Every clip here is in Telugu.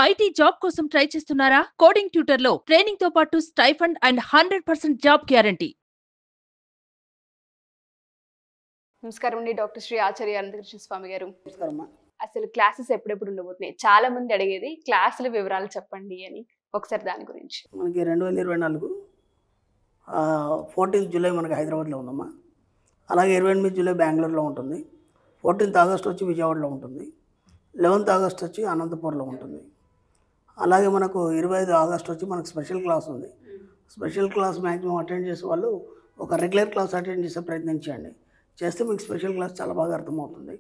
ఐటీ జాబ్ కోసం ట్రై చేస్తున్నారా? కోడింగ్ ట్యూటర్లో ట్రైనింగ్ తో పాటు స్టైఫండ్ అండ్ 100% జాబ్ గ్యారంటీ. నమస్కారం అండి డాక్టర్ శ్రీ ఆచార్య అనంతకృష్ణ స్వామి గారు. నమస్కారం. అసలు క్లాసెస్ ఎప్పుడెప్పుడు ఉండబోతున్నాయి? చాలా మంది అడిగేది క్లాసుల వివరాలు చెప్పండి అని. ఒకసారి దాని గురించి. మనకి 2024 14th జూలై మనకి హైదరాబాద్లో ఉందమ్మా. అలాగే 28 జూలై బెంగళూరులో ఉంటుంది. 14th ఆగస్ట్ వచ్చి విజయవాడలో ఉంటుంది. 11th ఆగస్ట్ వచ్చి అనంతపూర్లో ఉంటుంది. అలాగే మనకు 25 ఆగస్ట్ వచ్చి మనకు స్పెషల్ క్లాస్ ఉంది. స్పెషల్ క్లాస్ మ్యాక్సిమం అటెండ్ చేసే వాళ్ళు ఒక రెగ్యులర్ క్లాస్ అటెండ్ చేసే ప్రయత్నం చేయండి. చేస్తే మీకు స్పెషల్ క్లాస్ చాలా బాగా అర్థమవుతుంది.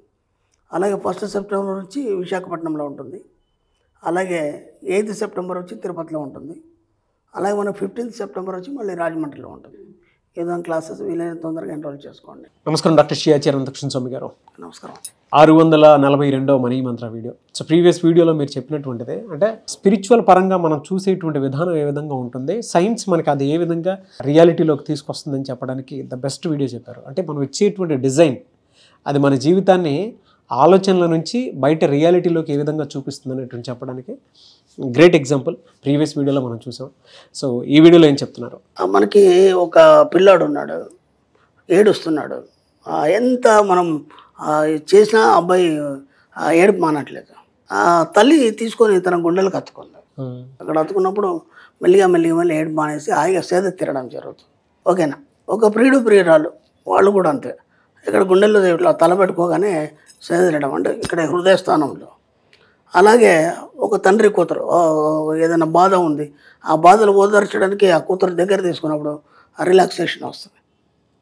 అలాగే 1st సెప్టెంబర్ వచ్చి విశాఖపట్నంలో ఉంటుంది. అలాగే 8th సెప్టెంబర్ వచ్చి తిరుపతిలో ఉంటుంది. అలాగే మన 15th సెప్టెంబర్ వచ్చి మళ్ళీ రాజమండ్రిలో ఉంటుంది. ఏదైనా క్లాసెస్ వీలైన తొందరగా ఎన్రోల్ చేసుకోండి. నమస్కారం డాక్టర్ శ్రీ ఆచార్య అనంతకృష్ణ స్వామి గారు. నమస్కారం. 642వ మనీ మంత్ర వీడియో. సో ప్రీవియస్ వీడియోలో మీరు చెప్పినటువంటిదే అంటే స్పిరిచువల్ పరంగా మనం చూసేటువంటి విధానం ఏ విధంగా ఉంటుంది, సైన్స్ మనకి అది ఏ విధంగా రియాలిటీలోకి తీసుకొస్తుందని చెప్పడానికి ద బెస్ట్ వీడియో చెప్పారు. అంటే మనం ఇచ్చేటువంటి డిజైన్ అది మన జీవితాన్ని ఆలోచనల నుంచి బయట రియాలిటీలోకి ఏ విధంగా చూపిస్తుంది అనేటువంటి చెప్పడానికి గ్రేట్ ఎగ్జాంపుల్ ప్రీవియస్ వీడియోలో మనం చూసాం. సో ఈ వీడియోలో ఏం చెప్తున్నారు? మనకి ఒక పిల్లాడు ఉన్నాడు, ఏడుస్తున్నాడు. ఎంత మనం చేసినా అబ్బాయి ఏడుపు మానట్లేదు. తల్లి తీసుకొని తన గుండెలకు అత్తుకుంది. అక్కడ అత్తుకున్నప్పుడు మెల్లిగా మళ్ళీ ఏడుపు మానేసి హాయిగా సేద తిరగడం జరుగుతుంది. ఓకేనా? ఒక ప్రియుడు ప్రియురాలు వాళ్ళు కూడా అంతే. ఇక్కడ గుండెల్లో ఇట్లా తల పెట్టుకోగానే సేద తిరగడం అంటే ఇక్కడ హృదయస్థానంలో. అలాగే ఒక తండ్రి కూతురు ఏదైనా బాధ ఉంది, ఆ బాధలు ఓదార్చడానికి ఆ కూతురు దగ్గర తీసుకున్నప్పుడు ఆ రిలాక్సేషన్ వస్తుంది.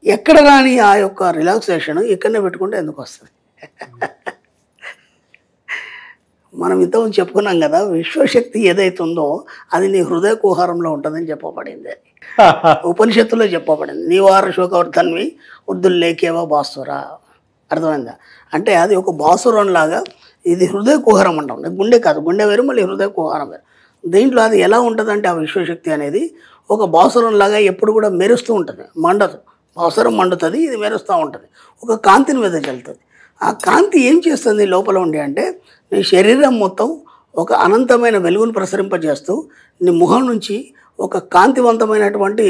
ఎక్కడ రాని ఆ యొక్క రిలాక్సేషన్ ఇక్కడనే పెట్టుకుంటే ఎందుకు వస్తుంది? మనం ఇంతకుముందు చెప్పుకున్నాం కదా, విశ్వశక్తి ఏదైతుందో అది నీ హృదయ కుహారంలో ఉంటుందని చెప్పబడింది. ఉపనిషత్తులో చెప్పబడింది. నీవార శోకవర్ధన్వి ఉద్దుల్లేకేవా బాసురా. అర్థమైందా? అంటే అది ఒక బాసురం లాగా ఇది హృదయ కుహారం అంటాం. గుండె కాదు, గుండె వేరు మళ్ళీ హృదయ కుహారం వేరు. దీంట్లో అది ఎలా ఉంటుందంటే ఆ విశ్వశక్తి అనేది ఒక బాసురం లాగా ఎప్పుడు కూడా మెరుస్తూ ఉంటుంది, మండదు. బాసురం మండుతుంది, ఇది మెరుస్తూ ఉంటుంది, ఒక కాంతిని వెదజల్లుతుంది. ఆ కాంతి ఏం చేస్తుంది లోపల ఉండి అంటే నీ శరీరం మొత్తం ఒక అనంతమైన వెలుగును ప్రసరింపజేస్తూ నీ ముఖం నుంచి ఒక కాంతివంతమైనటువంటి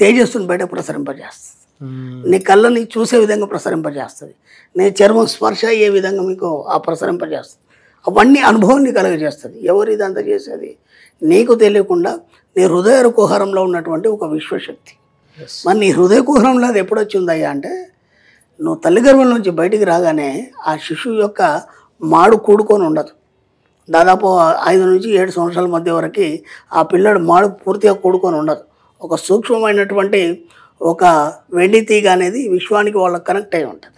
తేజస్సును బయట ప్రసరింపజేస్తుంది. నీ కళ్ళని చూసే విధంగా ప్రసరింపజేస్తుంది. నీ చర్మం స్పర్శ అయ్యే విధంగా మీకు ఆ ప్రసరింపజేస్తుంది. అవన్నీ అనుభవాన్ని కలుగజేస్తుంది. ఎవరు ఇదంతా చేసేది? నీకు తెలియకుండా నీ హృదయ కుహరంలో ఉన్నటువంటి ఒక విశ్వశక్తి. మరి నీ హృదయ కుహరంలో అది ఎప్పుడు వచ్చిందయ్యా అంటే నువ్వు తల్లి గర్భం నుంచి బయటికి రాగానే ఆ శిశువు యొక్క మాడు కూడుకొని ఉండదు. దాదాపు 5 నుంచి 7 సంవత్సరాల మధ్య వరకు ఆ పిల్లడు మాడు పూర్తిగా కూడుకొని ఉండదు. ఒక సూక్ష్మమైనటువంటి ఒక వెండి తీగ అనేది విశ్వానికి వాళ్ళకి కనెక్ట్ అయి ఉంటుంది.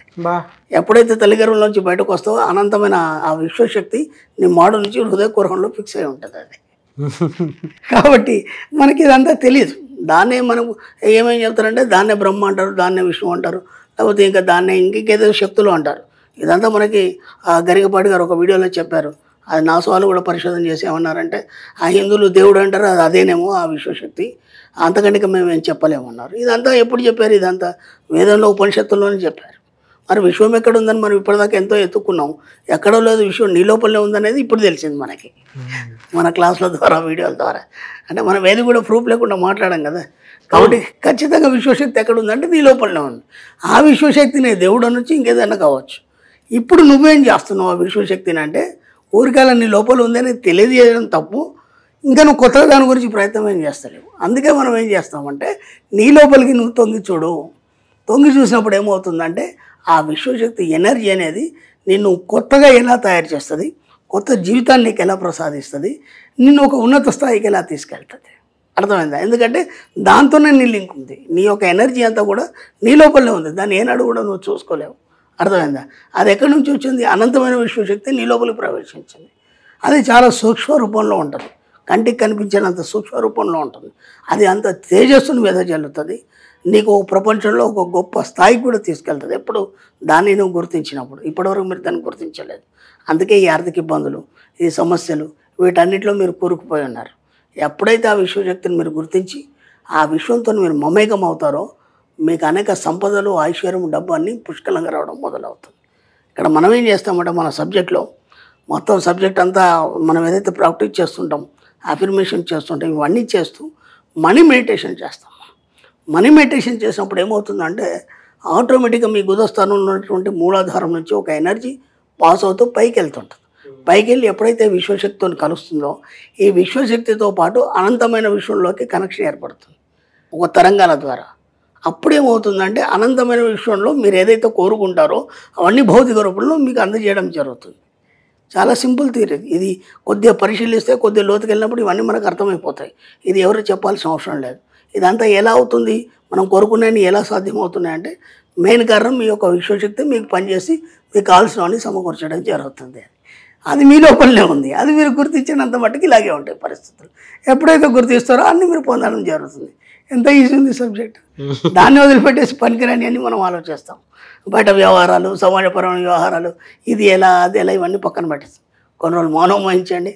ఎప్పుడైతే తల్లి గర్భం నుంచి బయటకు వస్తావో అనంతమైన ఆ విశ్వశక్తి నీ మాడు నుంచి హృదయ కుహరంలో ఫిక్స్ అయి ఉంటుంది అది. కాబట్టి మనకి ఇదంతా తెలియదు. దాన్నే మనం ఏమేం చెప్తారంటే దాన్నే బ్రహ్మ అంటారు, దాన్నే విష్ణు అంటారు, లేకపోతే ఇంకా దాన్నే ఇంకేదో శక్తులు అంటారు. ఇదంతా మనకి గరికపాటి గారు ఒక వీడియోలో చెప్పారు. అది నా సవాలు కూడా పరిశోధన చేసి ఏమన్నారంటే ఆ హిందువులు దేవుడు అంటారు, అది అదేనేమో ఆ విశ్వశక్తి, అంతకంటే మేము ఏం చెప్పలేమన్నారు. ఇదంతా ఎప్పుడు చెప్పారు? ఇదంతా వేదంలో ఉపనిషత్తుల్లోనే చెప్పారు. మరి విశ్వం ఎక్కడ ఉందని మనం ఇప్పటిదాకా ఎంతో ఎత్తుక్కున్నాం. ఎక్కడో లేదు విశ్వం నీ లోపలనే ఉందనేది ఇప్పుడు తెలిసింది మనకి, మన క్లాసుల ద్వారా వీడియోల ద్వారా. అంటే మనం ఏది కూడా ప్రూఫ్ లేకుండా మాట్లాడాం కదా. కాబట్టి ఖచ్చితంగా విశ్వశక్తి ఎక్కడ ఉందంటే నీ లోపలనే ఉంది. ఆ విశ్వశక్తిని దేవుడు అనొచ్చు, ఇంకేదన్నా కావచ్చు. ఇప్పుడు నువ్వేం చేస్తున్నావు ఆ విశ్వశక్తిని అంటే ఊరికాల నీ లోపల ఉందని తెలియజేయడం తప్పు. ఇంకా నువ్వు కొత్తగా దాని గురించి ప్రయత్నం ఏం చేస్తలేవు. అందుకే మనం ఏం చేస్తామంటే నీ లోపలికి నువ్వు తొంగి చూడు. తొంగి చూసినప్పుడు ఏమవుతుందంటే ఆ విశ్వశక్తి ఎనర్జీ అనేది నిన్ను కొత్తగా ఎలా తయారు చేస్తుంది, కొత్త జీవితాన్ని నీకు ఎలా ప్రసాదిస్తుంది, నిన్ను ఒక ఉన్నత స్థాయికి ఎలా తీసుకెళ్తుంది. అర్థమైందా? ఎందుకంటే దాంతోనే నీ లింక్ ఉంది. నీ యొక్క ఎనర్జీ అంతా కూడా నీ లోపలనే ఉంది. దాన్ని ఏనాడు కూడా నువ్వు చూసుకోలేవు. అర్థమైందా? అది ఎక్కడి నుంచి వచ్చింది? అనంతమైన విశ్వశక్తి నీ లోపలికి ప్రవేశించింది. అది చాలా సూక్ష్మ రూపంలో ఉంటుంది, కంటికి కనిపించినంత సూక్ష్మ రూపంలో ఉంటుంది. అది అంత తేజస్సును వెదజల్లుతుంది. నీకు ప్రపంచంలో ఒక గొప్ప స్థాయికి కూడా తీసుకెళ్తుంది ఎప్పుడు దాన్ని నువ్వు గుర్తించినప్పుడు. ఇప్పటివరకు మీరు దాన్ని గుర్తించలేదు. అందుకే ఈ ఆర్థిక ఇబ్బందులు, ఈ సమస్యలు, వీటన్నిటిలో మీరు కూరుకుపోయి ఉన్నారు. ఎప్పుడైతే ఆ విశ్వశక్తిని మీరు గుర్తించి ఆ విశ్వంతో మీరు మమేకం అవుతారో మీకు అనేక సంపదలు, ఐశ్వర్యం, డబ్బు అన్నీ పుష్కలంగా రావడం మొదలవుతుంది. ఇక్కడ మనం ఏం చేస్తామంటే మన సబ్జెక్ట్లో మొత్తం సబ్జెక్ట్ అంతా మనం ఏదైతే ప్రాక్టీస్ చేస్తుంటాం, అఫర్మేషన్ చేస్తుంటాం, ఇవన్నీ చేస్తూ మనీ మెడిటేషన్ చేస్తాం. మనీ మెడిటేషన్ చేసినప్పుడు ఏమవుతుందంటే ఆటోమేటిక్గా మీ గుదస్థానంలో ఉన్నటువంటి మూలాధారం నుంచి ఒక ఎనర్జీ పాస్ అవుతూ పైకి వెళ్తుంటుంది. పైకి వెళ్ళి ఎప్పుడైతే విశ్వశక్తితో కలుస్తుందో ఈ విశ్వశక్తితో పాటు అనంతమైన విశ్వంలోకి కనెక్షన్ ఏర్పడుతుంది ఒక తరంగాల ద్వారా. అప్పుడేమవుతుందంటే అనంతమైన విశ్వంలో మీరు ఏదైతే కోరుకుంటారో అవన్నీ భౌతిక రూపంలో మీకు అందజేయడం జరుగుతుంది. చాలా సింపుల్ థియరీ ఇది. కొద్దిగా పరిశీలిస్తే కొద్దిగా లోతుకి వెళ్ళినప్పుడు ఇవన్నీ మనకు అర్థమైపోతాయి. ఇది ఎవరు చెప్పాల్సిన అవసరం లేదు. ఇదంతా ఎలా అవుతుంది, మనం కోరుకునేవి ఎలా సాధ్యమవుతున్నాయంటే మెయిన్ కారణం మీ యొక్క విశ్వశక్తి మీకు పనిచేసి మీకు కావాల్సినవన్నీ సమకూర్చడం జరుగుతుంది. అది మీ లోపలనే ఉంది. అది మీరు గుర్తించినంత మట్టుకు ఇలాగే ఉంటాయి పరిస్థితులు. ఎప్పుడైతే గుర్తిస్తారో అన్నీ మీరు పొందడం జరుగుతుంది. ఎంత ఈజీ ఉంది సబ్జెక్ట్. దాన్ని వదిలిపెట్టేసి పనికిరాని అని మనం ఆలోచిస్తాం. బయట వ్యవహారాలు, సమాజపరమైన వ్యవహారాలు, ఇది ఎలా అది ఎలా ఇవన్నీ పక్కన పెట్టేస్తాం. కొన్ని రోజులు మౌనం వహించండి.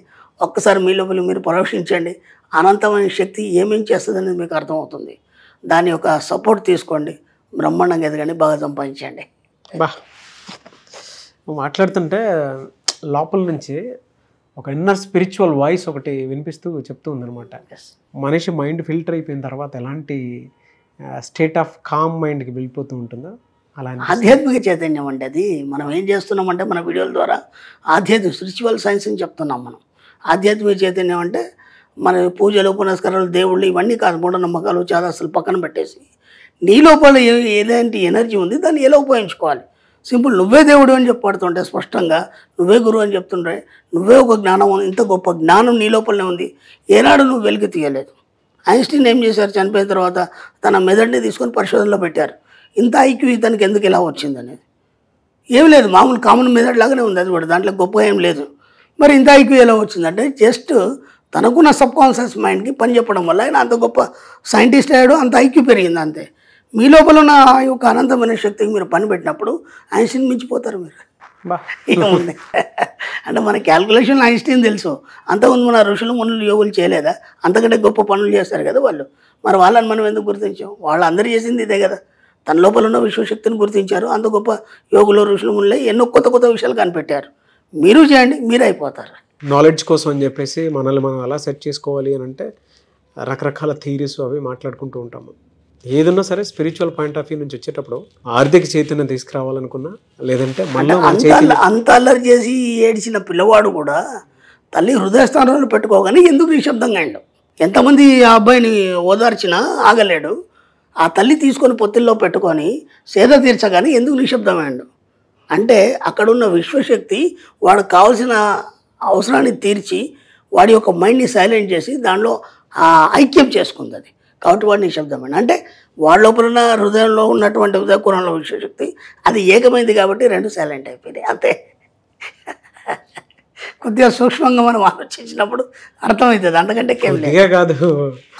ఒక్కసారి మీ లోపల మీరు పరోక్షించండి. అనంతమైన శక్తి ఏమేం చేస్తుంది అనేది మీకు అర్థమవుతుంది. దాని యొక్క సపోర్ట్ తీసుకోండి. బ్రహ్మాండంగా ఎదగండి, బాగా సంపాదించండి. బా మాట్లాడుతుంటే లోపల నుంచి ఒక ఇన్నర్ స్పిరిచువల్ వాయిస్ ఒకటి వినిపిస్తూ చెప్తూ ఉందన్నమాట. మనిషి మైండ్ ఫిల్టర్ అయిపోయిన తర్వాత ఎలాంటి స్టేట్ ఆఫ్ కామ్ మైండ్కి వెళ్ళిపోతూ ఉంటుందో అలా ఆధ్యాత్మిక చైతన్యం అంటే అది మనం ఏం చేస్తున్నామంటే మన వీడియోల ద్వారా ఆధ్యాత్మిక స్పిరిచువల్ సైన్స్ అని చెప్తున్నాం మనం. ఆధ్యాత్మిక చైతన్యం అంటే మన పూజలు, పునస్కారాలు, దేవుళ్ళు ఇవన్నీ కాదు, మూఢనమ్మకాలు చాలా అసలు పక్కన పెట్టేసి నీ లోపల ఏలాంటి ఎనర్జీ ఉంది దాన్ని ఎలా ఉపయోగించుకోవాలి. సింపుల్. నువ్వే దేవుడు అని చెప్పబడుతుంటే స్పష్టంగా, నువ్వే గురువు అని చెప్తుంటే, నువ్వే ఒక జ్ఞానం, ఇంత గొప్ప జ్ఞానం నీ లోపలనే ఉంది. ఏనాడు నువ్వు వెలికి తీయలేదు. ఐన్స్టీన్ ఏం చేశారు, చనిపోయిన తర్వాత తన మెదడుని తీసుకొని పరిశోధనలో పెట్టారు. ఇంత ఐక్యూ ఇతనికి ఎందుకు ఇలా వచ్చింది అనేది. ఏం లేదు, మామూలు కామన్ మెదడు లాగానే ఉంది అది కూడా, దాంట్లో గొప్ప ఏం లేదు. మరి ఇంత ఐక్యూ ఎలా వచ్చిందంటే జస్ట్ తనకున్న సబ్ కాన్షియస్ మైండ్కి పని చెప్పడం వల్ల ఆయన అంత గొప్ప సైంటిస్ట్ అయ్యాడు, అంత ఐక్యూ పెరిగింది అంతే. మీ లోపల ఉన్న ఆ యొక్క అనంతమైన శక్తికి మీరు పని పెట్టినప్పుడు ఐన్స్టీన్ మించిపోతారు మీరు. ఏముంది అంటే మన క్యాల్కులేషన్ ఐన్స్టీన్ తెలుసు, అంతకుముందు మన ఋషులు మునులు యోగులు చేయలేదా? అంతకంటే గొప్ప పనులు చేస్తారు కదా వాళ్ళు. మరి వాళ్ళని మనం ఎందుకు గుర్తించాం? వాళ్ళు అందరూ చేసింది ఇదే కదా. తన లోపల ఉన్న విశ్వశక్తిని గుర్తించారు. అంత గొప్ప యోగులు, ఋషులు, మునులే ఎన్నో కొత్త కొత్త విషయాలు కనిపెట్టారు. మీరు చేయండి, మీరు అయిపోతారు. నాలెడ్జ్ కోసం అని చెప్పేసి మనల్ని మనం అలా సెట్ చేసుకోవాలి అని అంటే రకరకాల థియరీస్ అవి మాట్లాడుకుంటూ ఉంటాము. ఏదన్నా సరే స్పిరిచువల్ పాయింట్ ఆఫ్ వ్యూ నుంచి వచ్చేటప్పుడు ఆర్థిక చైతన్యం తీసుకురావాలనుకున్నా, లేదంటే అంత అల్లరి చేసి ఏడ్చిన పిల్లవాడు కూడా తల్లి హృదయస్థానంలో పెట్టుకోగానే ఎందుకు నిశ్శబ్దంగా అయ్యాడు? ఎంతమంది ఆ అబ్బాయిని ఓదార్చినా ఆగలేడు. ఆ తల్లి తీసుకొని పొత్తిల్లో పెట్టుకొని సేద తీర్చగానే ఎందుకు నిశ్శబ్దమయ్యాడు అంటే అక్కడున్న విశ్వశక్తి వాడికి కావాల్సిన అవసరాన్ని తీర్చి వాడి యొక్క మైండ్ని సైలెంట్ చేసి దానిలో ఐక్యం చేసుకుంది అది. కాబట్టి వాడు నిశ్శబ్దమైన అంటే వాళ్ళ లోపల ఉన్న హృదయంలో ఉన్నటువంటి హృదయకూరంలో విశ్వశక్తి అది ఏకమైంది కాబట్టి రెండు సైలెంట్ అయిపోయినాయి అంతే. కొద్దిగా సూక్ష్మంగా మనం ఆలోచించినప్పుడు అర్థమవుతుంది, అంతకంటే కేవలం కాదు.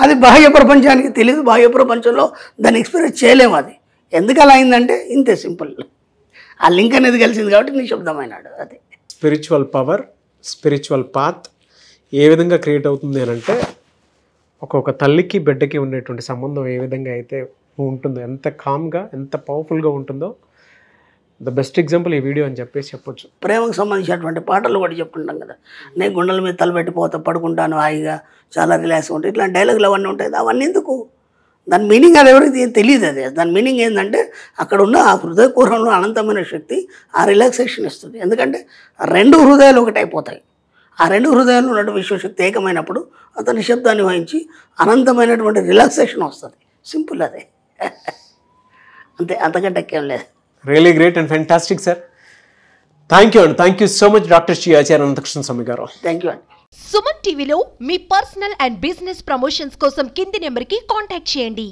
అది బాహ్య ప్రపంచానికి తెలియదు, బాహ్య ప్రపంచంలో దాన్ని ఎక్స్పీరియన్స్ చేయలేము. అది ఎందుకు అలా అయిందంటే ఇంతే సింపుల్. ఆ లింక్ అనేది కలిసింది కాబట్టి నిశ్శబ్దమైనాడు. అది స్పిరిచువల్ పవర్, స్పిరిచువల్ పాత్ ఏ విధంగా క్రియేట్ అవుతుంది అని అంటే ఒక్కొక్క తల్లికి బిడ్డకి ఉండేటువంటి సంబంధం ఏ విధంగా అయితే ఉంటుందో, ఎంత కామ్గా ఎంత పవర్ఫుల్గా ఉంటుందో ద బెస్ట్ ఎగ్జాంపుల్ ఈ వీడియో అని చెప్పేసి చెప్పొచ్చు. ప్రేమకు సంబంధించినటువంటి పాటలు కూడా చెప్పుకుంటాం కదా, నేను గుండెల మీద తలపెట్టిపోతా పడుకుంటాను హాయిగా చాలా రిలాక్స్ ఉంటుంది, ఇట్లాంటి డైలాగులు అవన్నీ ఉంటాయి. అవన్నీ ఎందుకు? దాని మీనింగ్ అది ఎవరికి తెలియదు. అది దాని మీనింగ్ ఏంటంటే అక్కడ ఉన్న ఆ హృదయ కూరంలో అనంతమైన శక్తి ఆ రిలాక్సేషన్ ఇస్తుంది. ఎందుకంటే రెండు హృదయాలు ఒకటైపోతాయి. ఆ రెండు హృదయాల్లో ఉన్నటువంటి విశ్వశక్తి ఏకమైనప్పుడు అతని శబ్దాన్ని వహించి అనంతమైనటువంటి రిలాక్సేషన్ వస్తుంది. సింపుల్ అదే, అంతే, అంతకంటే ఎక్కేం లేదు. Really great and fantastic sir. Thank you అండి. Thank you so much doctor Shri Acharya Anantakrishna Swami గారు. థ్యాంక్ యూ అండి. సుమన్ టీవీలో మీ పర్సనల్ అండ్ బిజినెస్ ప్రమోషన్స్ కోసం కింది నెంబర్కి కాంటాక్ట్ చేయండి.